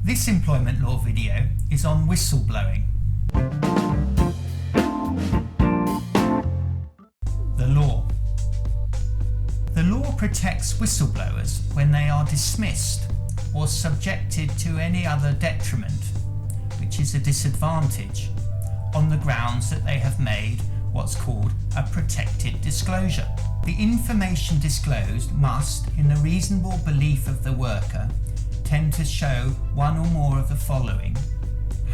This employment law video is on whistleblowing. The law. The law protects whistleblowers when they are dismissed or subjected to any other detriment, which is a disadvantage, on the grounds that they have made what's called a protected disclosure. The information disclosed must, in the reasonable belief of the worker, tend to show one or more of the following: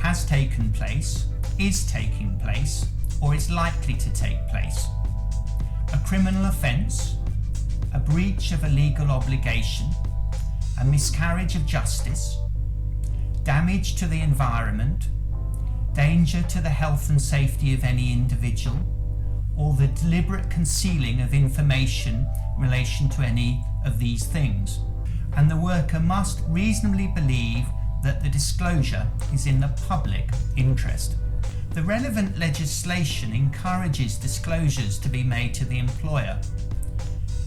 has taken place, is taking place, or is likely to take place. A criminal offence, a breach of a legal obligation, a miscarriage of justice, damage to the environment, danger to the health and safety of any individual, or the deliberate concealing of information in relation to any of these things. And the worker must reasonably believe that the disclosure is in the public interest. The relevant legislation encourages disclosures to be made to the employer,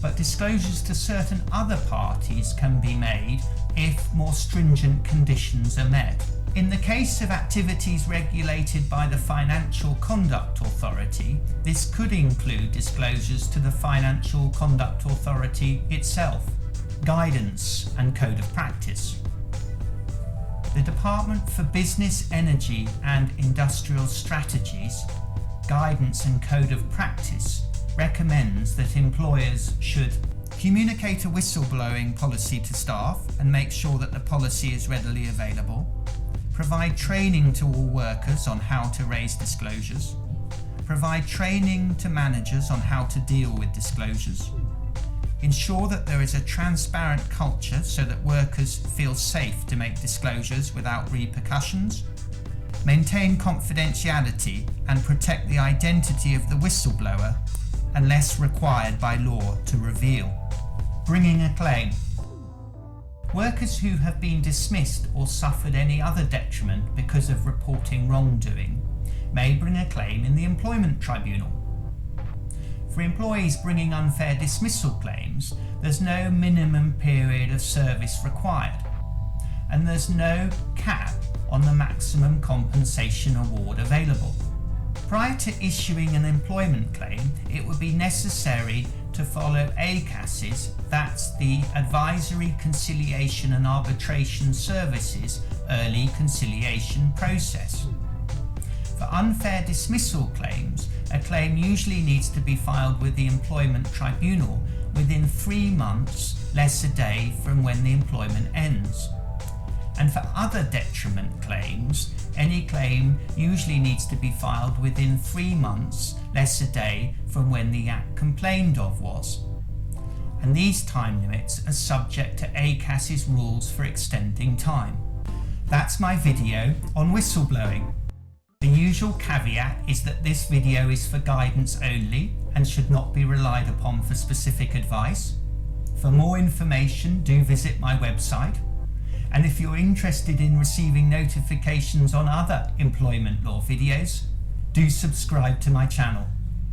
but disclosures to certain other parties can be made if more stringent conditions are met. In the case of activities regulated by the Financial Conduct Authority, this could include disclosures to the Financial Conduct Authority itself, guidance and code of practice. The Department for Business, Energy and Industrial Strategies, Guidance and Code of Practice recommends that employers should communicate a whistleblowing policy to staff and make sure that the policy is readily available, provide training to all workers on how to raise disclosures, provide training to managers on how to deal with disclosures, ensure that there is a transparent culture so that workers feel safe to make disclosures without repercussions, maintain confidentiality and protect the identity of the whistleblower unless required by law to reveal. Bringing a claim. Workers who have been dismissed or suffered any other detriment because of reporting wrongdoing may bring a claim in the Employment Tribunal. For employees bringing unfair dismissal claims, there's no minimum period of service required, and there's no cap on the maximum compensation award available. Prior to issuing an employment claim, it would be necessary to follow ACAS's, that's the Advisory Conciliation and Arbitration Services, early conciliation process. For unfair dismissal claims, a claim usually needs to be filed with the Employment Tribunal within 3 months, less a day from when the employment ends. And for other detriment claims, any claim usually needs to be filed within 3 months, less a day from when the act complained of was. And these time limits are subject to ACAS's rules for extending time. That's my video on whistleblowing. The usual caveat is that this video is for guidance only and should not be relied upon for specific advice. For more information, do visit my website. And if you're interested in receiving notifications on other employment law videos, do subscribe to my channel.